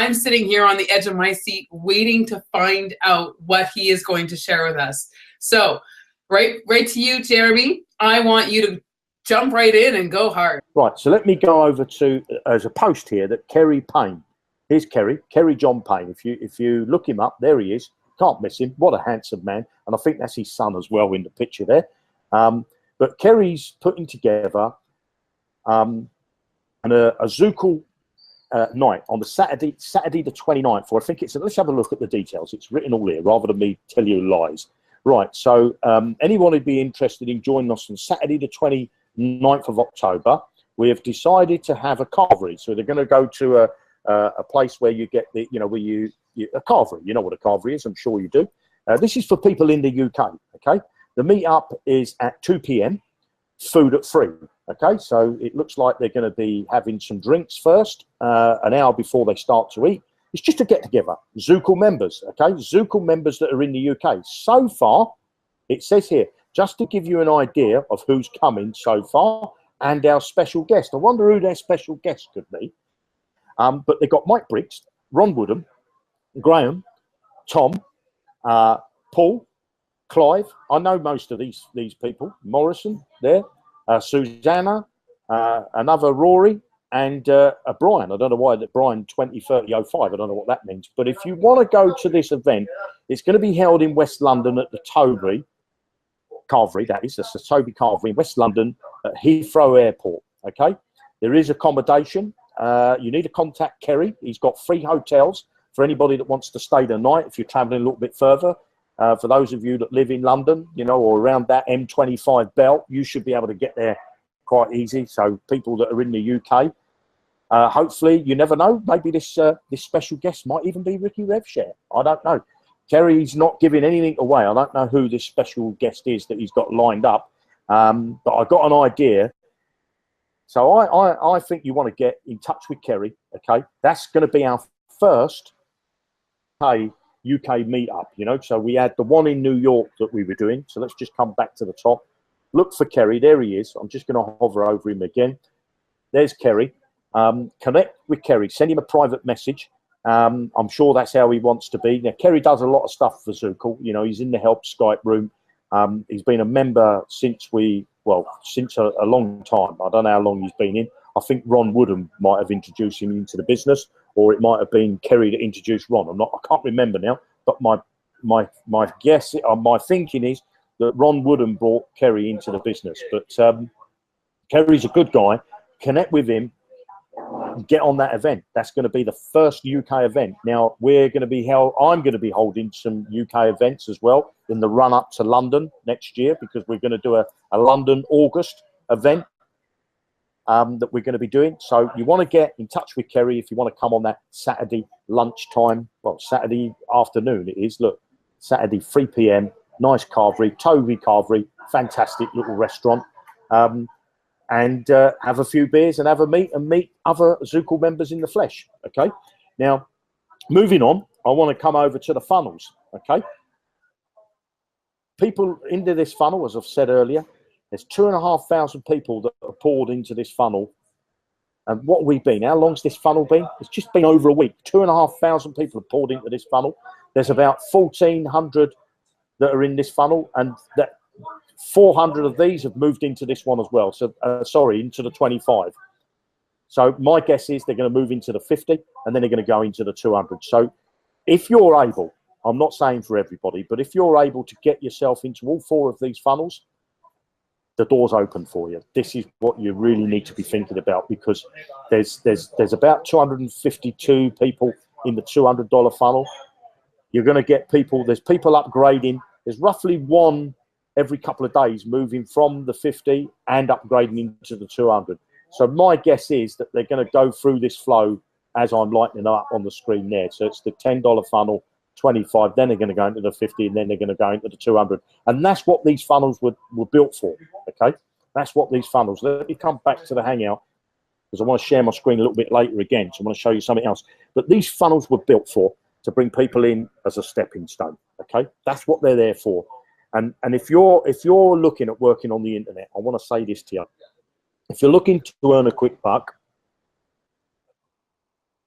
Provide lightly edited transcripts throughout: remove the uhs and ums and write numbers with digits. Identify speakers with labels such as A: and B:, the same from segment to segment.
A: I'm sitting here on the edge of my seat waiting to find out what he is going to share with us. So right to you, Jeremy. I want you to jump right in and go hard.
B: Right, so let me go over to, as a post here, that Kerry Payne. Here's Kerry John Payne. If you look him up, there he is. Can't miss him. What a handsome man. And I think that's his son as well in the picture there. But Kerry's putting together a Zukul night on the Saturday the 29th. Or I think it's, let's have a look at the details. It's written all here rather than me tell you lies. Right, so anyone who'd be interested in joining us on Saturday the 29th of October, we have decided to have a carvery. So they're going to go to a place where you get the, where you a carvery. You know what a carvery is, I'm sure you do. This is for people in the UK, okay? The meet-up is at 2 p.m, food at 3, okay? So it looks like they're going to be having some drinks first, an hour before they start to eat. It's just a get-together. Zukul members, okay? Zukul members that are in the UK. So far, it says here, just to give you an idea of who's coming so far and our special guest. I wonder who their special guest could be. But they've got Mike Briggs, Ron Woodham, Graham, Tom, Paul, Clive. I know most of these people. Morrison there, Susanna, another Rory, and a Brian. I don't know why that Brian 203005. I don't know what that means. But if you want to go to this event, it's going to be held in West London at the Toby Carvery. That is, that's the Toby Carvery in West London at Heathrow Airport. Okay, there is accommodation. You need to contact Kerry. He's got free hotels for anybody that wants to stay the night if you're traveling a little bit further. For those of you that live in London, or around that M25 belt, you should be able to get there quite easy. So people that are in the UK, hopefully, you never know, maybe this special guest might even be Ricky Revshare. I don't know. Kerry's not giving anything away. I don't know who this special guest is that he's got lined up, but I got an idea. So I think you want to get in touch with Kerry, okay? That's going to be our first UK meetup, So we had the one in New York that we were doing. So let's just come back to the top. Look for Kerry. There he is. I'm just going to hover over him again. There's Kerry. Connect with Kerry. Send him a private message. I'm sure that's how he wants to be. Now, Kerry does a lot of stuff for Zukul. He's in the help Skype room. He's been a member since a long time. I don't know how long he's been in. I think Ron Woodham might have introduced him into the business, or it might have been Kerry that introduced Ron. I can't remember now, but my guess, my thinking is that Ron Woodham brought Kerry into the business. But Kerry's a good guy. Connect with him. Get on that event. That's going to be the first UK event. Now I'm going to be holding some UK events as well in the run up to London next year, because we're going to do a London August event that we're going to be doing. So you want to get in touch with Kerry if you want to come on that Saturday lunchtime, Saturday afternoon it is. Look, Saturday 3 p.m, nice carvery, Toby Carvery, fantastic little restaurant. And have a few beers and have a meet other Zukul members in the flesh, okay? Now, moving on, I want to come over to the funnels, okay? People into this funnel, as I've said earlier, there's 2,500 people that are poured into this funnel. And what have we been? How long's this funnel been? It's just been over a week. 2,500 people have poured into this funnel. There's about 1,400 that are in this funnel, and that 400 of these have moved into this one as well. So, into the 25. So my guess is they're going to move into the 50, and then they're going to go into the 200. So if you're able, I'm not saying for everybody, but if you're able to get yourself into all 4 of these funnels, the door's open for you. This is what you really need to be thinking about, because there's about 252 people in the $200 funnel. You're going to get people. There's people upgrading. There's roughly one every couple of days moving from the 50 and upgrading into the 200. So my guess is that they're going to go through this flow as I'm lighting up on the screen there. So it's the $10 funnel, 25, then they're going to go into the 50, and then they're going to go into the 200. And that's what these funnels were built for, okay? That's what these funnels. Let me come back to the Hangout, because I want to share my screen a little bit later again. So I want to show you something else. But these funnels were built for, to bring people in as a stepping stone, okay? That's what they're there for. And if you're looking at working on the internet, I want to say this to you. If you're looking to earn a quick buck,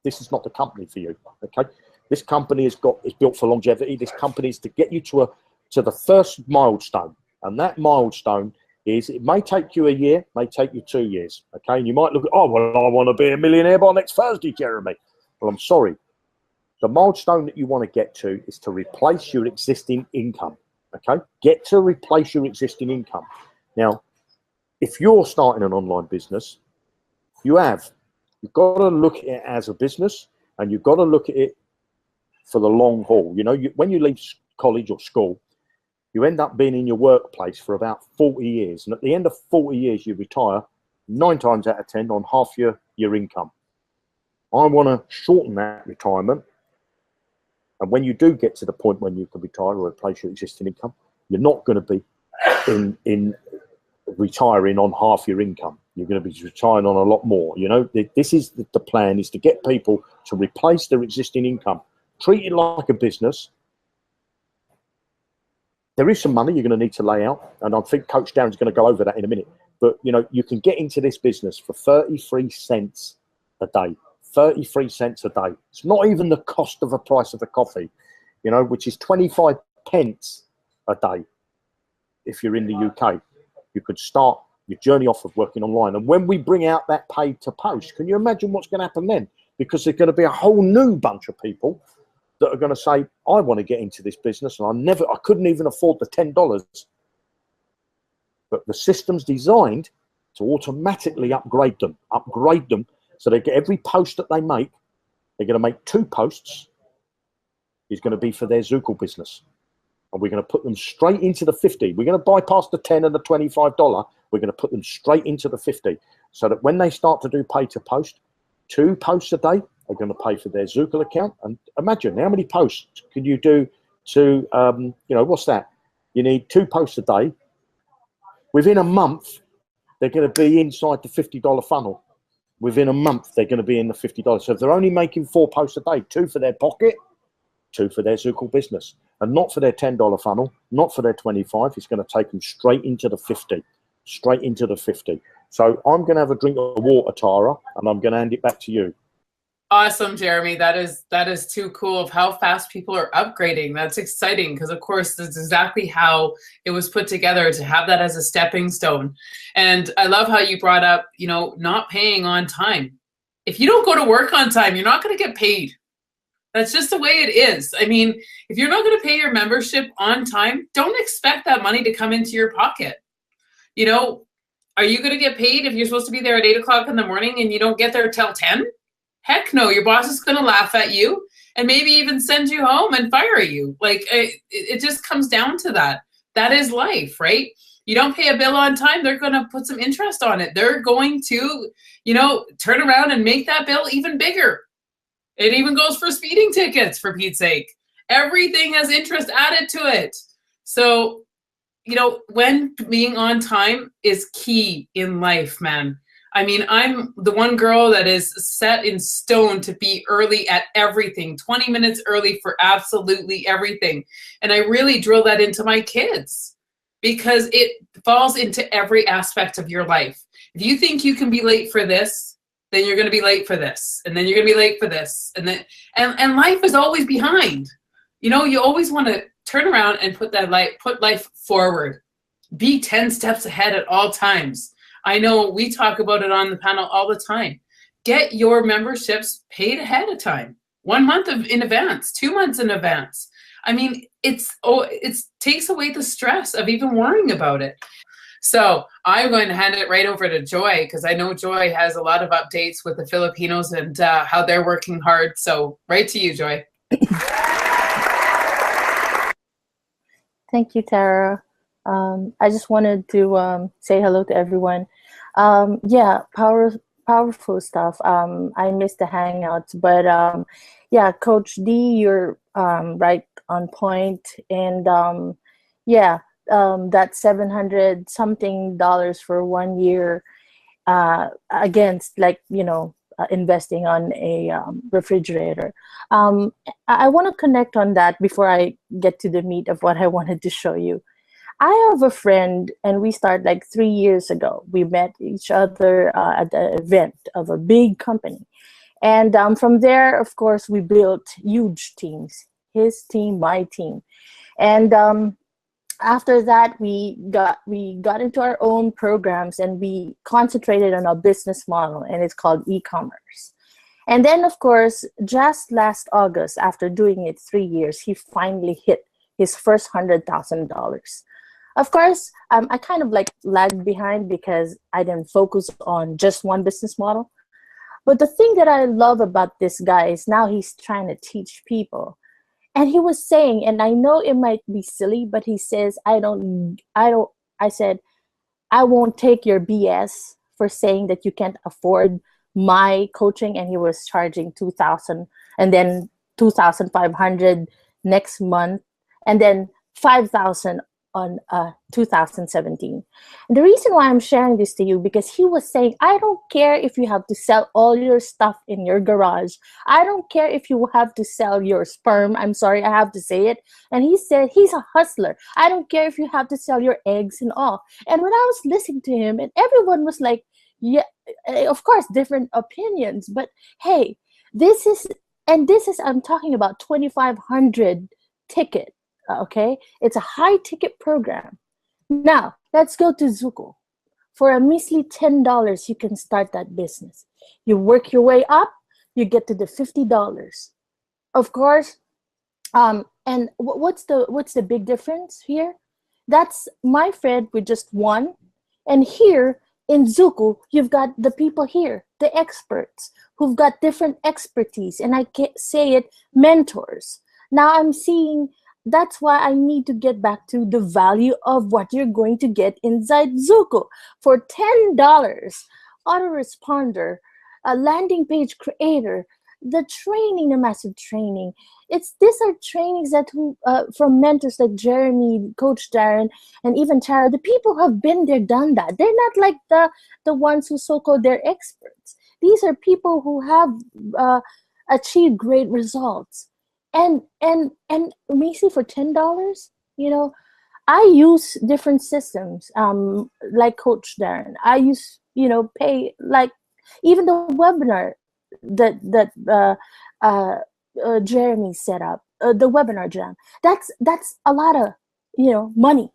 B: this is not the company for you. Okay, this company is built for longevity. This company is to get you to the first milestone, and that milestone is, it may take you a year, may take you 2 years. Okay, and you might look at, oh well, I want to be a millionaire by next Thursday, Jeremy. Well, I'm sorry. The milestone that you want to get to is to replace your existing income. Okay, get to replace your existing income. Now, if you're starting an online business, you've got to look at it as a business, and you've got to look at it for the long haul. You know, when you leave college or school, you end up being in your workplace for about 40 years. And at the end of 40 years, you retire 9 times out of 10 on half your income. I want to shorten that retirement. And when you do get to the point when you can retire or replace your existing income, you're not going to be in retiring on half your income. You're going to be retiring on a lot more. You know, this is the plan, is to get people to replace their existing income. Treat it like a business. There is some money you're going to need to lay out, and I think Coach Darren's going to go over that in a minute. But, you know, you can get into this business for 33 cents a day. 33 cents a day. It's not even the cost of the price of the coffee, you know, which is 25 pence a day. If you're in the UK, you could start your journey off of working online. And when we bring out that paid to post, can you imagine what's going to happen then? Because there's going to be a whole new bunch of people that are going to say, I want to get into this business, and I couldn't even afford the $10. But the system's designed to automatically upgrade them so they get every post that they make. They're going to make 2 posts is going to be for their Zukul business. And we're going to put them straight into the 50. We're going to bypass the 10 and the $25. We're going to put them straight into the 50, so that when they start to do pay to post, 2 posts a day are going to pay for their Zukul account. And imagine how many posts can you do to, you know, what's that? You need 2 posts a day. Within a month, they're going to be inside the $50 funnel. Within a month, they're going to be in the $50. So if they're only making 4 posts a day, 2 for their pocket, 2 for their Zukul business, and not for their $10 funnel, not for their 25. It's going to take them straight into the 50, straight into the 50. So I'm going to have a drink of water, Tara, and I'm going to hand it back to you.
A: Awesome, Jeremy. That is too cool of how fast people are upgrading. That's exciting, because of course that's exactly how it was put together, to have that as a stepping stone. And I love how you brought up, you know, not paying on time. If you don't go to work on time, you're not going to get paid. That's just the way it is. I mean, if you're not going to pay your membership on time, don't expect that money to come into your pocket. You know, are you going to get paid if you're supposed to be there at 8 o'clock in the morning and you don't get there till 10? Heck no, your boss is going to laugh at you and maybe even send you home and fire you. Like, it just comes down to that. That is life, right? You don't pay a bill on time, they're going to put some interest on it. They're going to, you know, turn around and make that bill even bigger. It even goes for speeding tickets, for Pete's sake. Everything has interest added to it. So, you know, when being on time is key in life, man. I mean, I'm the one girl that is set in stone to be early at everything, 20 minutes early for absolutely everything. And I really drill that into my kids, because it falls into every aspect of your life. If you think you can be late for this, then you're going to be late for this, and then you're going to be late for this, and then and life is always behind. You know, you always want to turn around and put life forward. Be 10 steps ahead at all times. I know we talk about it on the panel all the time. Get your memberships paid ahead of time. 1 month in advance, 2 months in advance. I mean, it takes away the stress of even worrying about it. So I'm going to hand it right over to Joy, because I know Joy has a lot of updates with the Filipinos and how they're working hard. So right to you, Joy.
C: Thank you, Tara. I just wanted to say hello to everyone. Yeah, powerful stuff. I missed the hangouts, but yeah, Coach D, you're right on point. And yeah, that $700 something for 1 year against, like, you know, investing on a refrigerator. I want to connect on that before I get to the meat of what I wanted to show you. I have a friend, and we started like 3 years ago. We met each other at the event of a big company. And from there, of course, we built huge teams, his team, my team. And after that, we got into our own programs, and we concentrated on our business model, and it's called e-commerce. And then, of course, just last August, after doing it 3 years, he finally hit his first $100,000. Of course, I kind of like lagged behind because I didn't focus on just one business model. But the thing that I love about this guy is now he's trying to teach people. And he was saying, and I know it might be silly, but he says, I said, I won't take your BS for saying that you can't afford my coaching. And he was charging 2,000 and then 2,500 next month, and then 5,000 on 2017. And the reason why I'm sharing this to you, because he was saying, I don't care if you have to sell all your stuff in your garage. I don't care if you have to sell your sperm. I'm sorry, I have to say it. And he said, he's a hustler. I don't care if you have to sell your eggs and all. And when I was listening to him, and everyone was like, yeah, of course, different opinions, but hey, this is, I'm talking about 2,500 ticket. Okay, it's a high ticket program. Now let's go to Zukul. For a measly $10, you can start that business. You work your way up, you get to the $50. Of course, and what's the big difference here? That's my friend with just one, and here in Zukul, you've got the people here, the experts who've got different expertise, and I can't say it, mentors. Now I'm seeing. That's why I need to get back to the value of what you're going to get inside Zukul. For $10, autoresponder, a landing page creator, the training, the massive training. These are trainings that from mentors like Jeremy, Coach Darren, and even Tara, the people who have been there, done that. They're not like the ones who so-called they're experts. These are people who have achieved great results. And Macy, for $10, I use different systems, like Coach Darren. I use, pay, like even the webinar that Jeremy set up, the webinar jam. That's a lot of, money,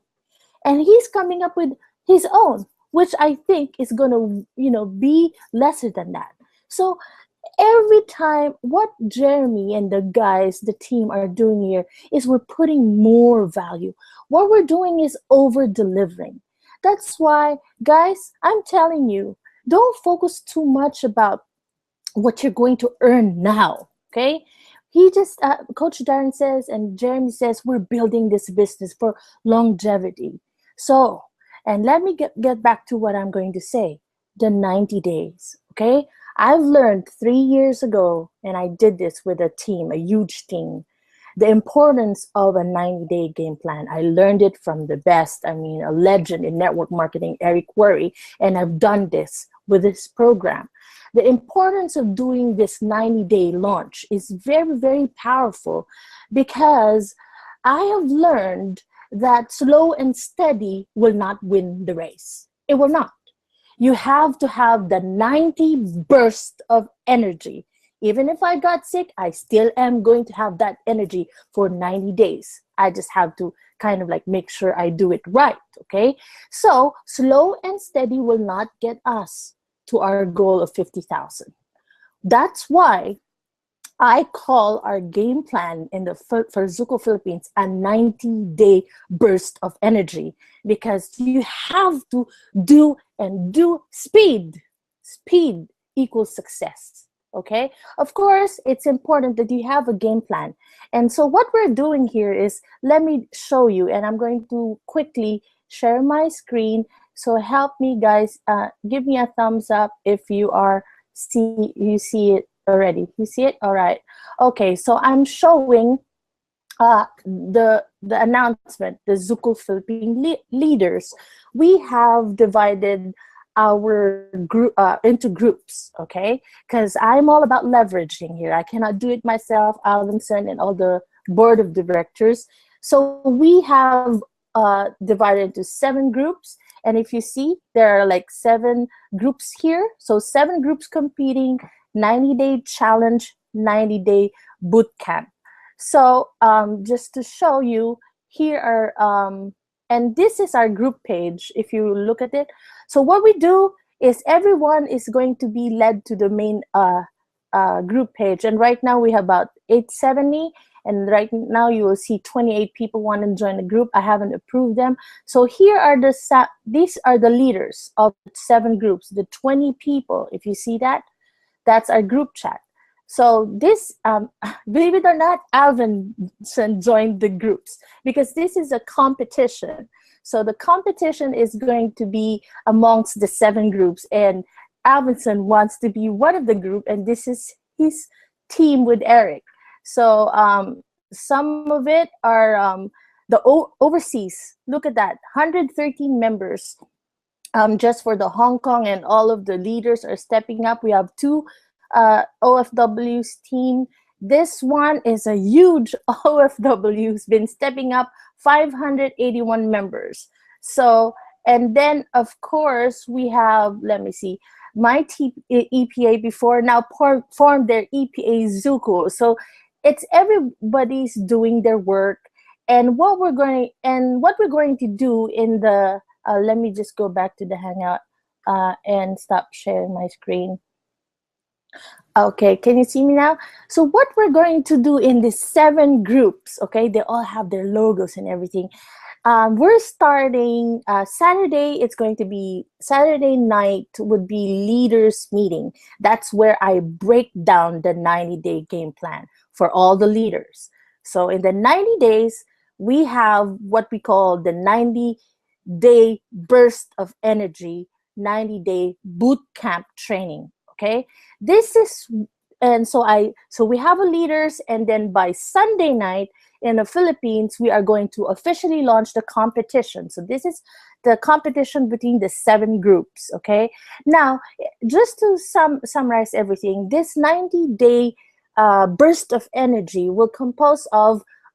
C: and he's coming up with his own, which I think is going to, be lesser than that. So every time, what Jeremy and the guys, the team are doing here is we're putting more value. What we're doing is over-delivering. That's why, guys, I'm telling you, don't focus too much about what you're going to earn now, okay? He just, Coach Darren says, and Jeremy says, we're building this business for longevity. So, and let me get back to what I'm going to say, the 90 days, okay? I've learned 3 years ago, and I did this with a team, a huge team, the importance of a 90-day game plan. I learned it from the best, a legend in network marketing, Eric Worre, and I've done this with this program. The importance of doing this 90-day launch is very, very powerful, because I have learned that slow and steady will not win the race. It will not. You have to have the 90 burst of energy. Even if I got sick, I still am going to have that energy for 90 days. I just have to kind of like make sure I do it right, okay? So slow and steady will not get us to our goal of 50,000. That's why I call our game plan for Zukul Philippines a 90-day burst of energy, because you have to do speed. Speed equals success, okay? Of course, it's important that you have a game plan. And so what we're doing here is, let me show you, and I'm going to quickly share my screen. So help me, guys. Give me a thumbs up if you see it already. You see it? All right. Okay, so I'm showing the announcement, the Zukul Philippine leaders. We have divided our group into groups, okay? Because I'm all about leveraging here. I cannot do it myself, Alanson and all the board of directors. So we have divided into 7 groups. And if you see, there are like 7 groups here. So 7 groups competing, 90-day challenge, 90-day boot camp. So just to show you, here are, and this is our group page, if you look at it. So what we do is everyone is going to be led to the main group page. And right now we have about 870. And right now you will see 28 people want to join the group. I haven't approved them. So here are these are the leaders of 7 groups, the 20 people. If you see that, that's our group chat. So this, believe it or not, Alvin joined the groups because this is a competition. So the competition is going to be amongst the 7 groups, and Alvinson wants to be one of the group, and this is his team with Eric. So some of it are the overseas. Look at that, 113 members just for the Hong Kong, and all of the leaders are stepping up. We have 2 OFW's team. This one is a huge OFW who's been stepping up, 581 members. So, and then of course we have, let me see, my EPA before now formed their EPA Zukul. So it's everybody's doing their work. And what we're going to do in the let me just go back to the Hangout and stop sharing my screen. Okay, can you see me now? So what we're going to do in these 7 groups, okay, they all have their logos and everything. We're starting Saturday. It's going to be Saturday night would be leaders meeting. That's where I break down the 90-day game plan for all the leaders. So in the 90 days, we have what we call the 90-day burst of energy, 90-day boot camp training. Okay, this is, and so we have a leaders, and then by Sunday night in the Philippines, we are going to officially launch the competition. So this is the competition between the 7 groups. Okay, now just to summarize everything, this 90-day burst of energy will compose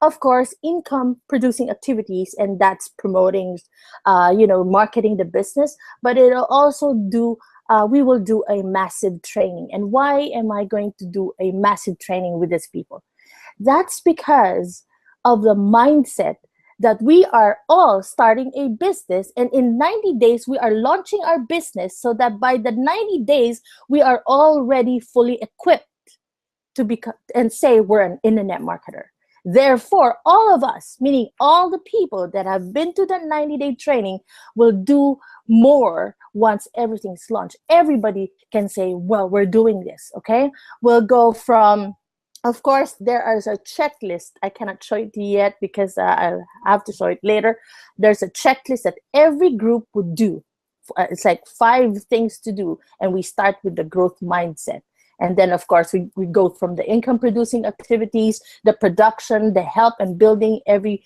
C: of course, income producing activities, and that's promoting, marketing the business, but it'll also do. We will do a massive training. And why am I going to do a massive training with these people? That's because of the mindset that we are all starting a business, and in 90 days we are launching our business, so that by the 90 days we are already fully equipped to become and say we're an internet marketer. Therefore, all of us, meaning all the people that have been to the 90-day training, will do more once everything's launched. Everybody can say, well, we're doing this, okay? We'll go from, of course, there is a checklist. I cannot show it to you yet because I'll have to show it later. There's a checklist that every group would do. It's like 5 things to do, and we start with the growth mindset. And then, of course, we go from the income-producing activities, the production, the help, and building every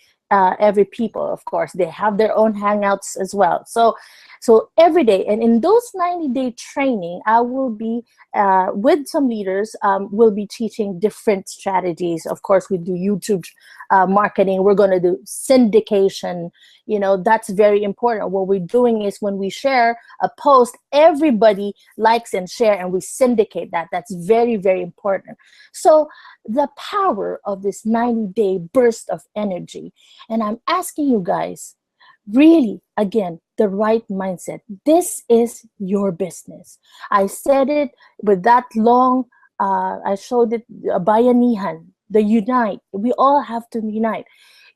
C: people. Of course, they have their own hangouts as well. So every day, and in those 90-day training, I will be with some leaders. We'll be teaching different strategies. Of course, we do YouTube marketing. We're going to do syndication. That's very important. What we're doing is when we share a post, everybody likes and share, and we syndicate that. That's very, very important. So the power of this 90-day burst of energy, and I'm asking you guys, really, again, the right mindset. This is your business. I said it with that long, I showed it, bayanihan, the unite. We all have to unite.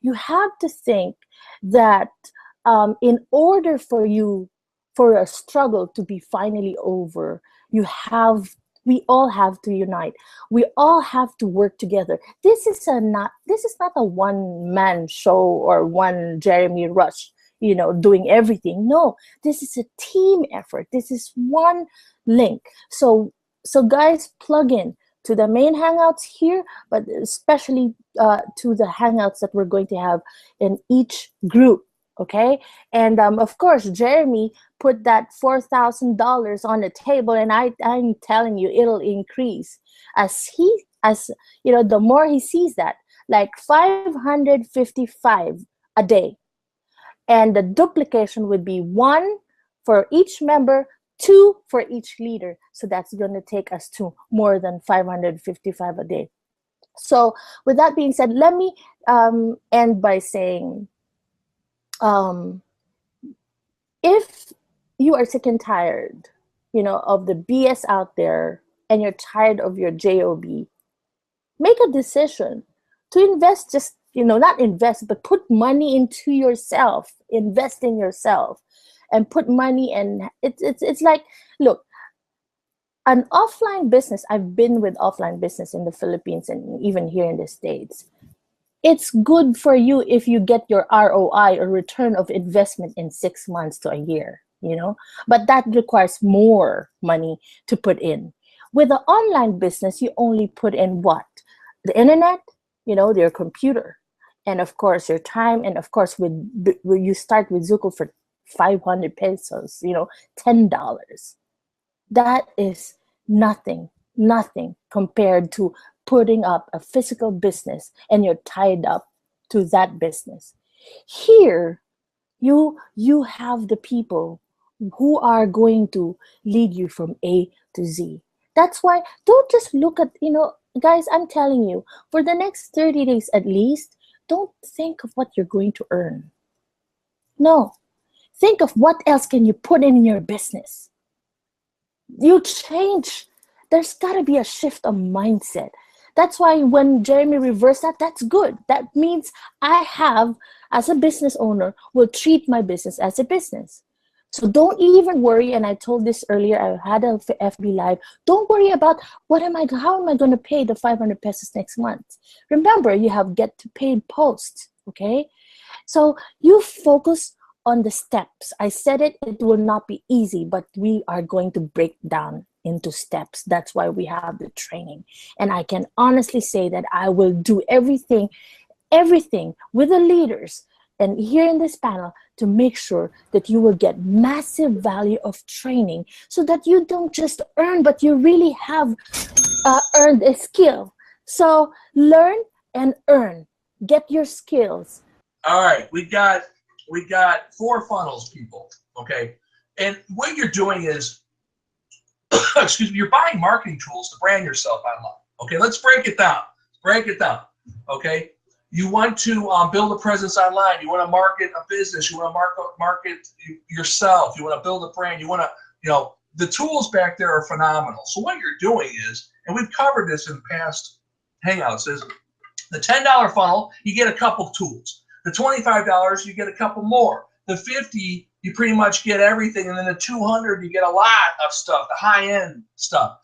C: You have to think that in order for a struggle to be finally over, we all have to unite. We all have to work together. This is not a one-man show or one Jeremy Rush, doing everything. No, this is a team effort. This is one link. So guys, plug in to the main hangouts here, but especially to the hangouts that we're going to have in each group. Okay, and of course, Jeremy put that $4,000 on the table, and I'm telling you, it'll increase as the more he sees that, like 555 a day, and the duplication would be 1 for each member, 2 for each leader. So that's going to take us to more than 555 a day. So with that being said, let me end by saying, if you are sick and tired, of the BS out there, and you're tired of your job, make a decision to invest. Just, not invest, but put money into yourself. Invest in yourself and put money. And it's like, look, an offline business, I've been with offline business in the Philippines and even here in the States. It's good for you if you get your ROI, or return of investment, in 6 months to a year, but that requires more money to put in. With the online business, you only put in what? The internet, your computer, and of course your time. And of course, when you start with Zukul for 500 pesos, $10. That is nothing compared to putting up a physical business, and you're tied up to that business. Here, you have the people who are going to lead you from A to Z. That's why don't just look at, guys, I'm telling you, for the next 30 days at least, don't think of what you're going to earn. No, think of what else can you put in your business. You change. There's got to be a shift of mindset. That's why when Jeremy reversed that, that's good. That means I have, as a business owner, will treat my business as a business. So don't even worry. And I told this earlier, I had a FB Live. Don't worry about how am I going to pay the 500 pesos next month. Remember, you have get to pay post. Okay. So you focus on the steps. I said it will not be easy, but we are going to break down into steps. That's why we have the training. And I can honestly say that I will do everything with the leaders and here in this panel to make sure that you will get massive value of training, so that you don't just earn, but you really have earned a skill. So learn and earn. Get your skills.
D: All right, we got 4 funnels, people. Okay, and what you're doing is, excuse me, you're buying marketing tools to brand yourself online. Okay, let's break it down. Okay, you want to build a presence online. You want to market a business. You want to market yourself. You want to build a brand. You want to, the tools back there are phenomenal. So what you're doing is, and we've covered this in past Hangouts, is the $10 funnel, you get a couple tools. The $25, you get a couple more. The $50, you pretty much get everything. And then the $200, you get a lot of stuff, the high-end stuff.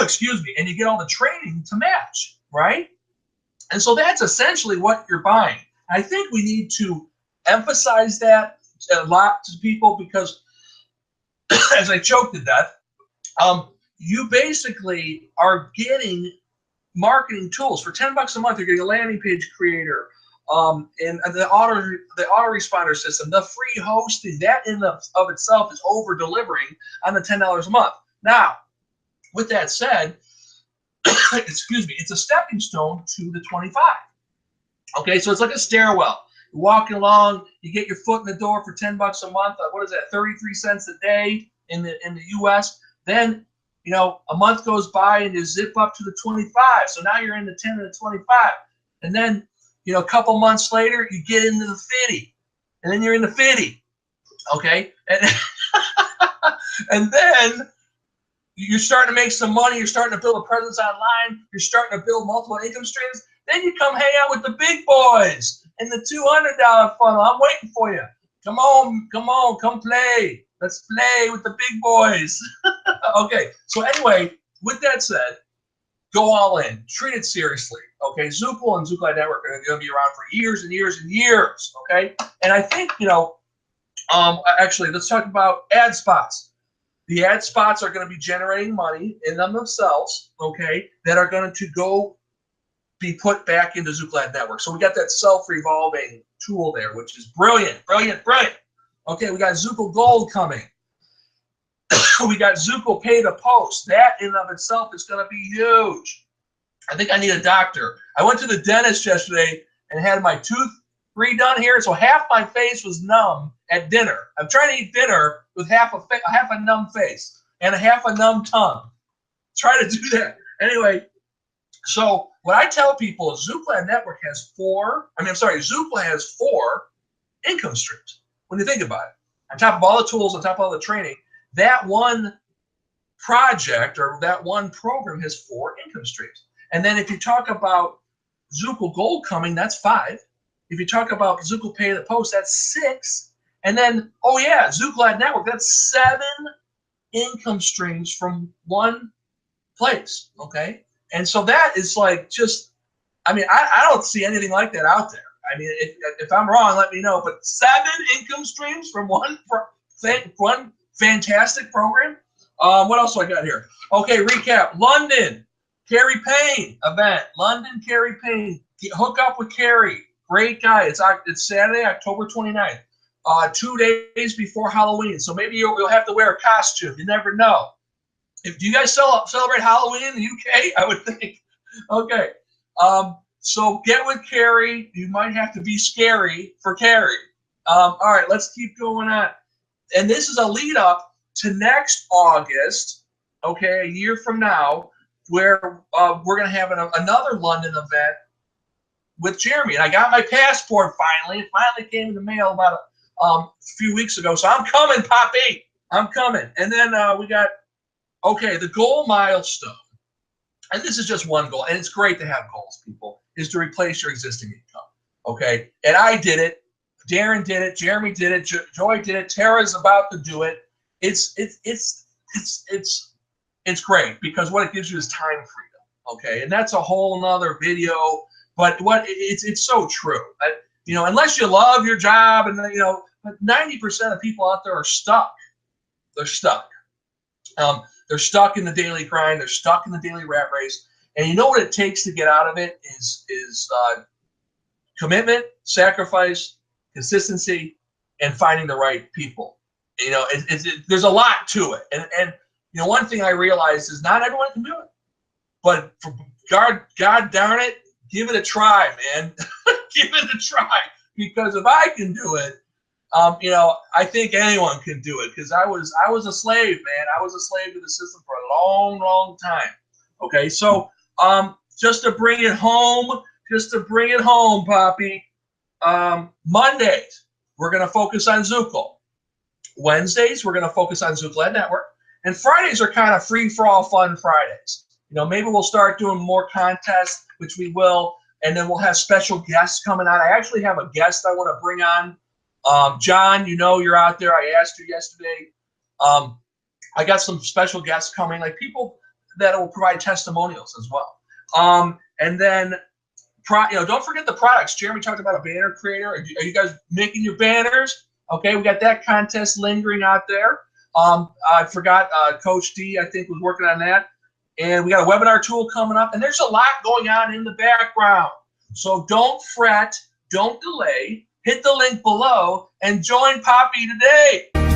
D: Excuse me. And you get all the training to match, right? And so that's essentially what you're buying. I think we need to emphasize that a lot to people, because as I choked to death, you basically are getting marketing tools for $10 a month. You're getting a landing page creator, and the autoresponder system, the free hosting. That in of itself is over delivering on the $10 a month. Now, with that said, excuse me, it's a stepping stone to the 25. Okay, so it's like a stairwell. You're walking along, you get your foot in the door for $10 a month. What is that? 33 cents a day in the US. Then, a month goes by and you zip up to the 25. So now you're in the 10 and the 25. And then, a couple months later, you get into the 50. And then you're in the 50. Okay? And then you're starting to make some money. You're starting to build a presence online. You're starting to build multiple income streams. Then you come hang out with the big boys in the $200 funnel. I'm waiting for you. Come on, come play. Let's play with the big boys. Okay, so anyway, with that said, go all in. Treat it seriously. Okay, Zukul and Zukul Network are going to be around for years and years and years. Okay, and I think, actually, let's talk about ad spots. The ad spots are going to be generating money in them themselves, okay, that are going to go be put back into Zukul Network. So we got that self-revolving tool there, which is brilliant, brilliant, brilliant. Okay, we got Zukul Gold coming. We got Zukul Pay to Post. That in and of itself is going to be huge. I think I need a doctor. I went to the dentist yesterday and had my tooth redone here, so half my face was numb at dinner. I'm trying to eat dinner with half a numb face and half a numb tongue. Try to do that. Anyway, so what I tell people is Zukul Network has Zukul has 4 income streams when you think about it. On top of all the tools, on top of all the training, that one project or that one program has 4 income streams. And then if you talk about Zukul Gold coming, that's 5. If you talk about Zukul Pay the Post, that's 6. And then, oh yeah, Zukul Network, that's 7 income streams from one place, okay? And so that is like just, I mean, I don't see anything like that out there. I mean, if I'm wrong, let me know. But 7 income streams from one fantastic program. What else do I got here? Okay, recap. London, Kerry Payne event. London, Kerry Payne. Hook up with Kerry. Great guy. It's Saturday, October 29th. 2 days before Halloween. So maybe you'll have to wear a costume. You never know. Do you guys celebrate Halloween in the UK? I would think. Okay. So get with Kerry. You might have to be scary for Kerry. All right, let's keep going on. And this is a lead up to next August, okay, a year from now, where we're going to have another London event with Jeremy. And I got my passport finally. It finally came in the mail about a few weeks ago. So I'm coming, Poppy. I'm coming. And then we got, okay, the goal milestone. And this is just one goal. And it's great to have goals, people, is to replace your existing income. Okay. And I did it. Darren did it. Jeremy did it. Joy did it. Tara's about to do it. It's great because what it gives you is time freedom. Okay. And that's a whole nother video. But it's so true. Unless you love your job, and 90% of people out there are stuck. They're stuck. They're stuck in the daily grind. They're stuck in the daily rat race. And you know what it takes to get out of it is commitment, sacrifice, consistency, and finding the right people. There's a lot to it. And one thing I realized is not everyone can do it. But for God darn it, give it a try, man. Give it a try. Because if I can do it, I think anyone can do it. Because I was a slave, man. I was a slave to the system for a long, long time. Okay, so just to bring it home, Poppy. Mondays, we're going to focus on Zukul. Wednesdays, we're going to focus on Zukul Network. And Fridays are kind of free-for-all fun Fridays. Maybe we'll start doing more contests, which we will, and then we'll have special guests coming on. I actually have a guest I want to bring on. John, you're out there. I asked you yesterday. I got some special guests coming, like people that will provide testimonials as well. And then, don't forget the products. Jeremy talked about a banner creator. Are you guys making your banners? Okay, we got that contest lingering out there. I forgot Coach D, I think, was working on that. And we got a webinar tool coming up. And there's a lot going on in the background. So don't fret. Don't delay. Hit the link below and join Poppy today.